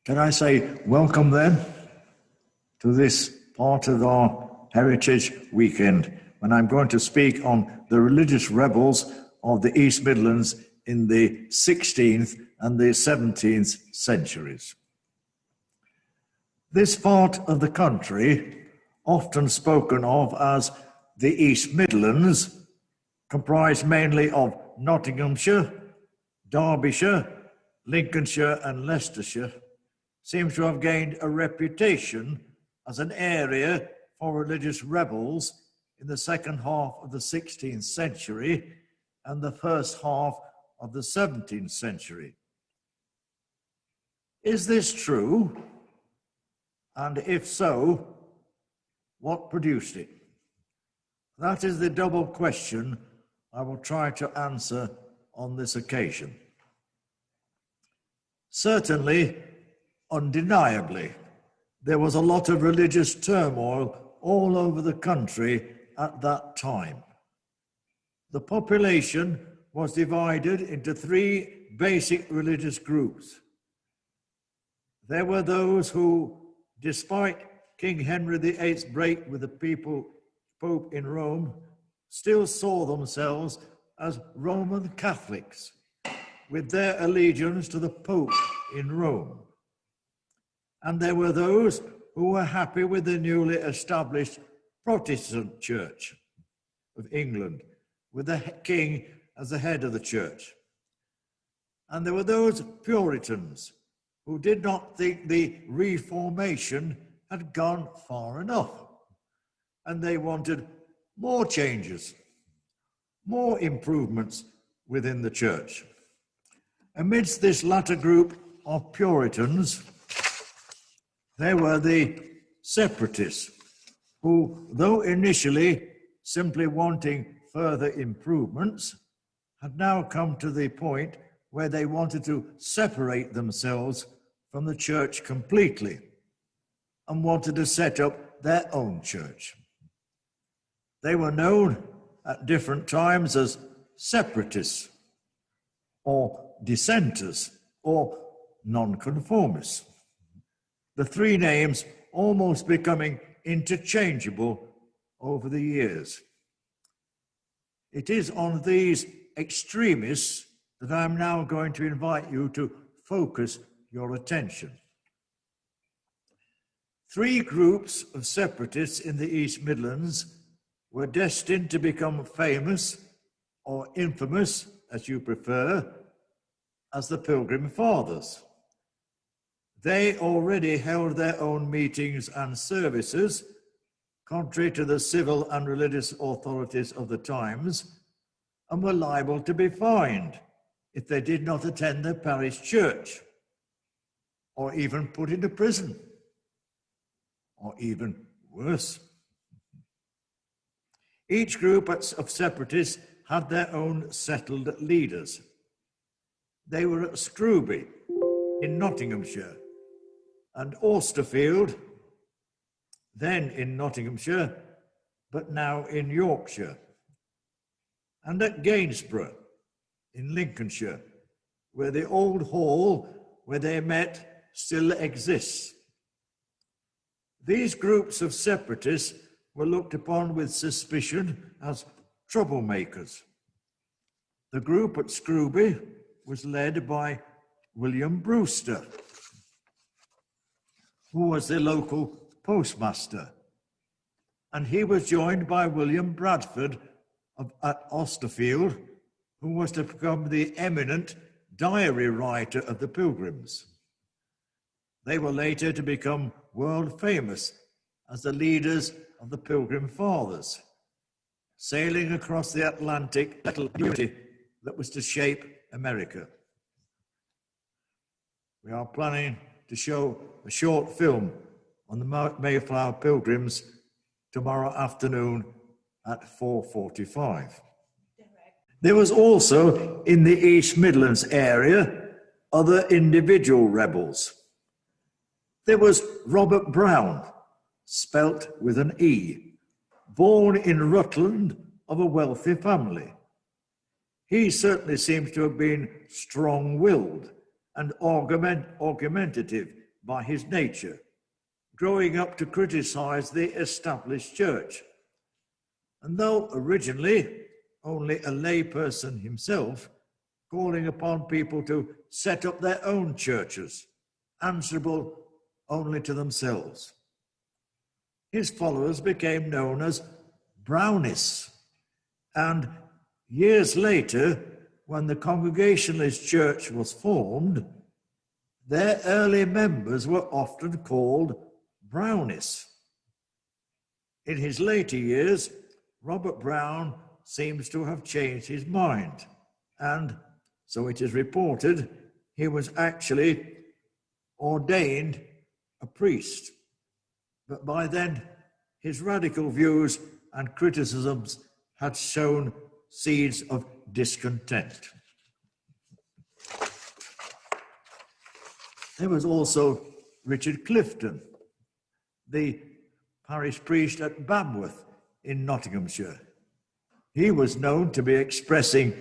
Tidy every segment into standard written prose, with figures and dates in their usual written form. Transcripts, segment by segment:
Can I say welcome then to this part of our Heritage Weekend, when I'm going to speak on the religious rebels of the East-Midlands in the 16th and the 17th centuries. This part of the country, often spoken of as the East-Midlands, comprised mainly of Nottinghamshire, Derbyshire, Lincolnshire and Leicestershire, seems to have gained a reputation as an area for religious rebels in the second half of the 16th century and the first half of the 17th century. Is this true? And if so, what produced it? That is the double question I will try to answer on this occasion. Certainly, undeniably, there was a lot of religious turmoil all over the country at that time. The population was divided into three basic religious groups. There were those who, despite King Henry VIII's break with the Pope in Rome, still saw themselves as Roman Catholics, with their allegiance to the Pope in Rome. And there were those who were happy with the newly established Protestant Church of England, with the King as the head of the church. And there were those Puritans who did not think the Reformation had gone far enough, and they wanted more changes, more improvements within the church. Amidst this latter group of Puritans, there were the separatists, who, though initially simply wanting further improvements, had now come to the point where they wanted to separate themselves from the church completely and wanted to set up their own church. They were known at different times as separatists or dissenters or nonconformists, the three names almost becoming interchangeable over the years. It is on these extremists that I'm now going to invite you to focus your attention. Three groups of separatists in the East Midlands were destined to become famous, or infamous, as you prefer, as the Pilgrim Fathers. They already held their own meetings and services, contrary to the civil and religious authorities of the times, and were liable to be fined if they did not attend their parish church, or even put into prison, or even worse. Each group of separatists had their own settled leaders. They were at Scrooby in Nottinghamshire, and Austerfield, then in Nottinghamshire, but now in Yorkshire, and at Gainsborough in Lincolnshire, where the old hall where they met still exists. These groups of separatists were looked upon with suspicion as troublemakers. The group at Scrooby was led by William Brewster, who was the local postmaster, and he was joined by William Bradford at Austerfield, who was to become the eminent diary writer of the Pilgrims. They were later to become world famous as the leaders of the Pilgrim Fathers, sailing across the Atlantic that was to shape America. We are planning to show a short film on the Mayflower Pilgrims tomorrow afternoon at 4:45. There was also, in the East Midlands area, other individual rebels. There was Robert Brown, spelt with an E, born in Rutland of a wealthy family. He certainly seems to have been strong-willed and argumentative by his nature, growing up to criticize the established church. And though originally only a layperson himself, calling upon people to set up their own churches, answerable only to themselves. His followers became known as Brownists, and years later, when the Congregationalist Church was formed, their early members were often called Brownists. In his later years, Robert Brown seems to have changed his mind, and, so it is reported, he was actually ordained a priest. But by then, his radical views and criticisms had shown seeds of discontent. There was also Richard Clifton, the parish priest at Babworth in Nottinghamshire. He was known to be expressing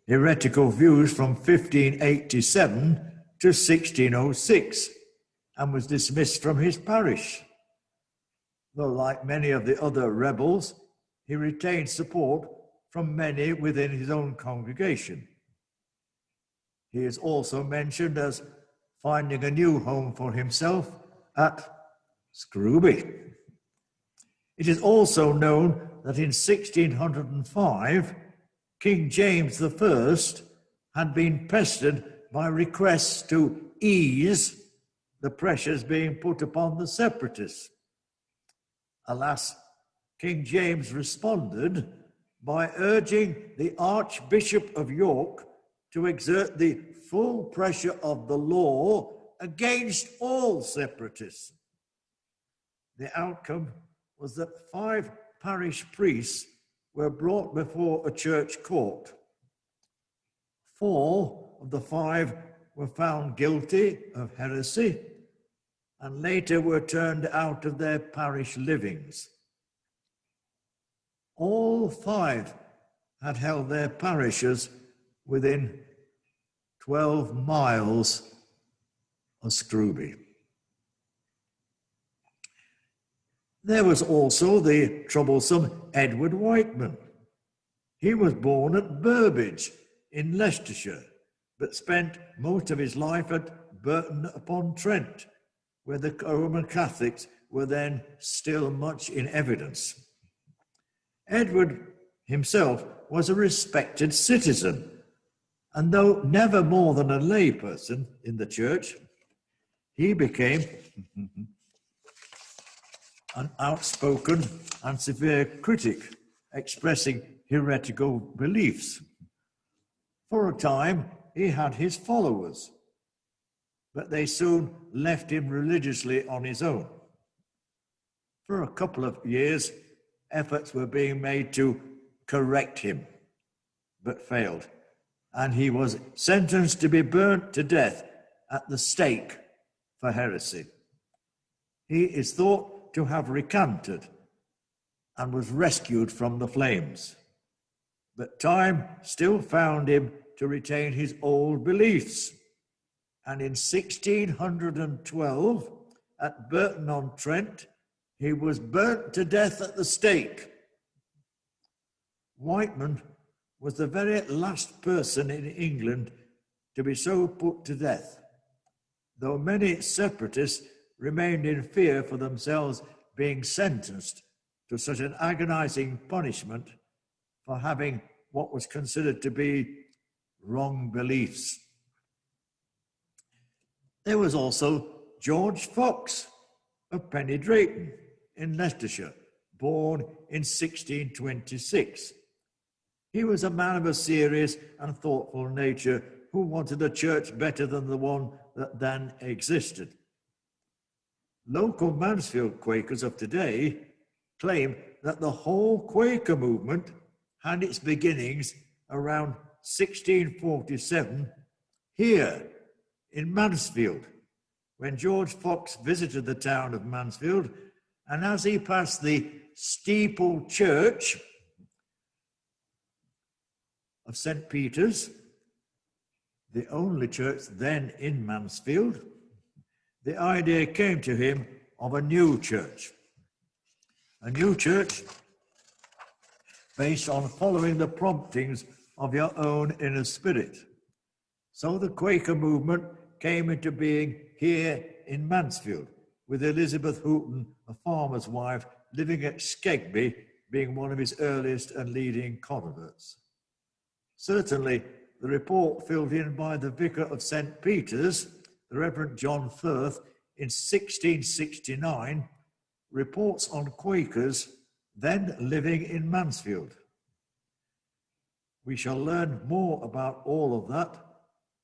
heretical views from 1587 to 1606 and was dismissed from his parish. Though, like many of the other rebels, he retained support from many within his own congregation. He is also mentioned as finding a new home for himself at Scrooby. It is also known that in 1605, King James I had been pestered by requests to ease the pressures being put upon the separatists. Alas, King James responded by urging the Archbishop of York to exert the full pressure of the law against all separatists. The outcome was that 5 parish priests were brought before a church court. 4 of the 5 were found guilty of heresy and later were turned out of their parish livings. All 5 had held their parishes within 12 miles of Scrooby. There was also the troublesome Edward Whiteman. He was born at Burbage in Leicestershire, but spent most of his life at Burton-upon-Trent, where the Roman Catholics were then still much in evidence. Edward himself was a respected citizen, and though never more than a layperson in the church, he became an outspoken and severe critic, expressing heretical beliefs. For a time, he had his followers, but they soon left him religiously on his own. For a couple of years, efforts were being made to correct him, but failed, and he was sentenced to be burnt to death at the stake for heresy. He is thought to have recanted and was rescued from the flames, but time still found him to retain his old beliefs, and in 1612, at Burton-on-Trent, he was burnt to death at the stake. Whiteman was the very last person in England to be so put to death, though many separatists remained in fear for themselves being sentenced to such an agonizing punishment for having what was considered to be wrong beliefs. There was also George Fox of Penny Drayton in Leicestershire, born in 1626. He was a man of a serious and thoughtful nature who wanted a church better than the one that then existed. Local Mansfield Quakers of today claim that the whole Quaker movement had its beginnings around 1647 here in Mansfield, when George Fox visited the town of Mansfield, and as he passed the steeple church of St. Peter's, the only church then in Mansfield, the idea came to him of a new church based on following the promptings of your own inner spirit. So the Quaker movement came into being here in Mansfield, with Elizabeth Houghton, a farmer's wife, living at Skegby, being one of his earliest and leading converts. Certainly, the report filled in by the vicar of St. Peter's, the Reverend John Firth, in 1669, reports on Quakers then living in Mansfield. We shall learn more about all of that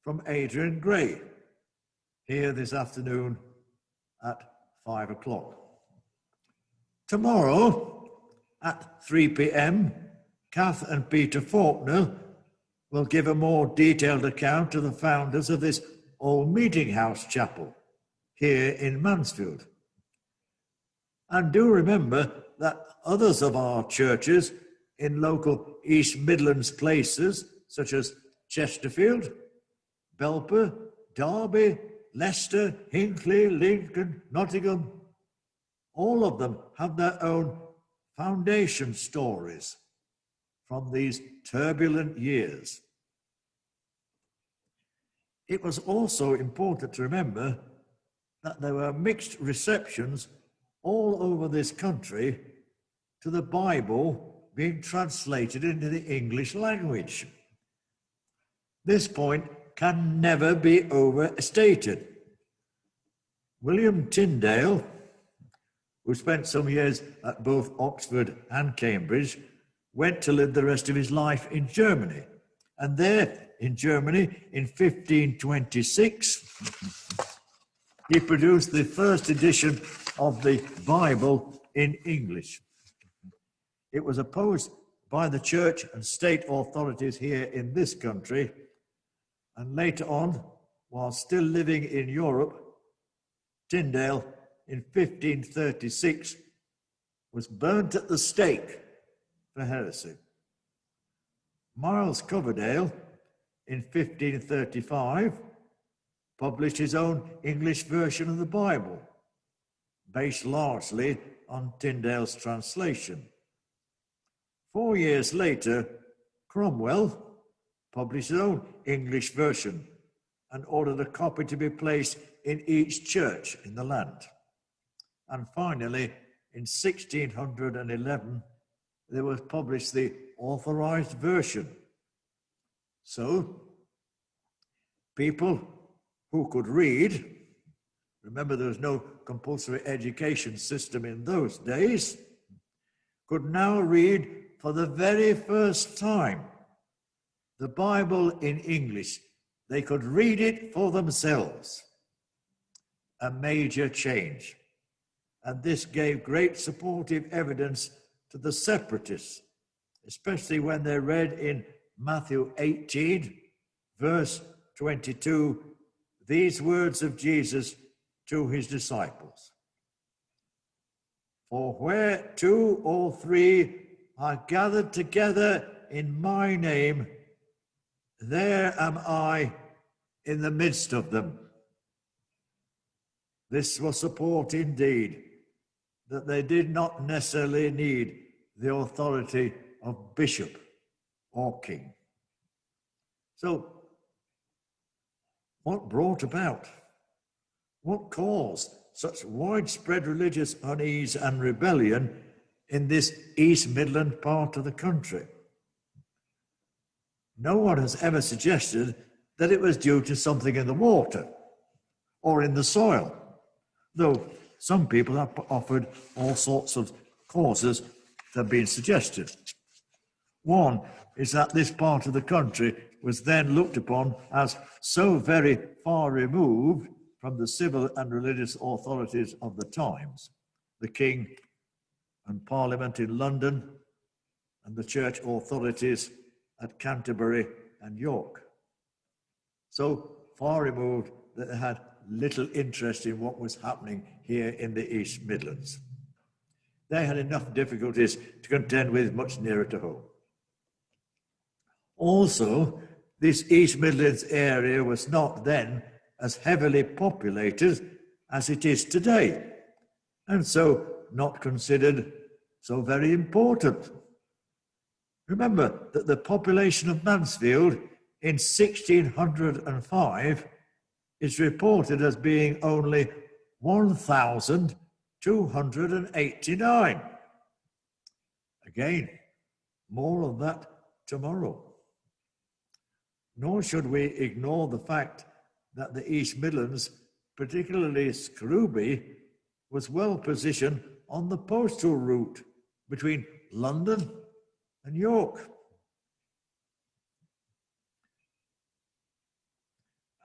from Adrian Gray, here this afternoon at 5 o'clock. Tomorrow at 3 p.m, Kath and Peter Faulkner will give a more detailed account of the founders of this old meeting house chapel here in Mansfield. And do remember that others of our churches in local East Midlands places, such as Chesterfield, Belper, Derby, Leicester, Hinckley, Lincoln, Nottingham, all of them have their own foundation stories from these turbulent years. It was also important to remember that there were mixed receptions all over this country to the Bible being translated into the English language. This point can never be overstated. William Tyndale, who spent some years at both Oxford and Cambridge, went to live the rest of his life in Germany. And there in Germany in 1526, he produced the first edition of the Bible in English. It was opposed by the church and state authorities here in this country, and later on, while still living in Europe, Tyndale in 1536 was burnt at the stake for heresy. Miles Coverdale in 1535 published his own English version of the Bible, based largely on Tyndale's translation. 4 years later, Cromwell published his own English version and ordered a copy to be placed in each church in the land. And finally, in 1611, there was published the Authorized Version. So, people who could read, remember there was no compulsory education system in those days, could now read for the very first time the Bible in English. They could read it for themselves. A major change. And this gave great supportive evidence to the separatists, especially when they read in Matthew 18, verse 22, these words of Jesus to his disciples. For where 2 or 3 are gathered together in my name, there am I in the midst of them. This was support indeed, that they did not necessarily need the authority of bishop or king. So, what brought about, what caused such widespread religious unease and rebellion in this East Midland part of the country? No one has ever suggested that it was due to something in the water or in the soil, though some people have offered all sorts of causes that have been suggested. One is that this part of the country was then looked upon as so very far removed from the civil and religious authorities of the times, the King and Parliament in London and the church authorities at Canterbury and York. So far removed that they had little interest in what was happening here in the East Midlands. They had enough difficulties to contend with much nearer to home. Also, this East Midlands area was not then as heavily populated as it is today, and so not considered so very important. Remember that the population of Mansfield in 1605 is reported as being only 1,289. Again, more on that tomorrow. Nor should we ignore the fact that the East-Midlands, particularly Scrooby, was well positioned on the postal route between London and York.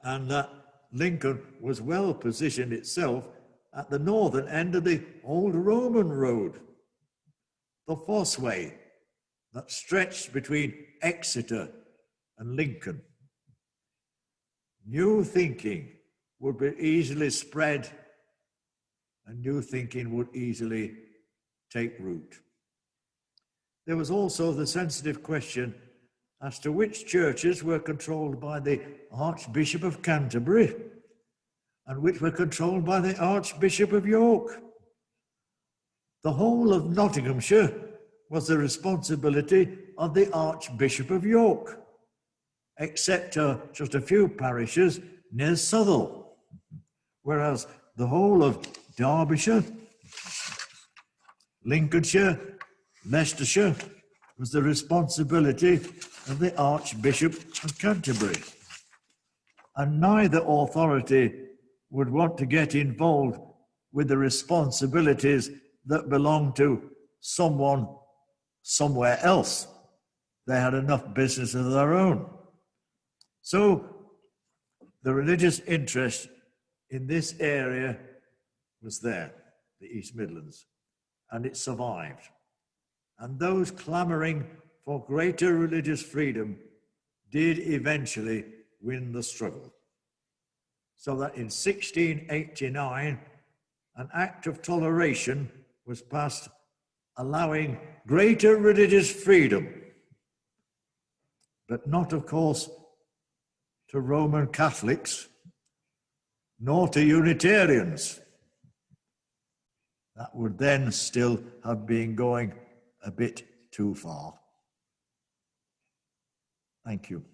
And that Lincoln was well positioned itself at the northern end of the old Roman road, the Fossway, that stretched between Exeter and Lincoln. New thinking would be easily spread, and new thinking would easily take root. There was also the sensitive question as to which churches were controlled by the Archbishop of Canterbury and which were controlled by the Archbishop of York. The whole of Nottinghamshire was the responsibility of the Archbishop of York, except just a few parishes near Southwell, whereas the whole of Derbyshire, Lincolnshire, Leicestershire was the responsibility of the Archbishop of Canterbury. And neither authority would want to get involved with the responsibilities that belong to someone somewhere else. They had enough business of their own. So the religious interest in this area was there, the East-Midlands, and it survived. And those clamoring for greater religious freedom did eventually win the struggle. So that in 1689, an Act of Toleration was passed allowing greater religious freedom, but not, of course, to Roman Catholics, nor to Unitarians. That would then still have been going a bit too far. Thank you.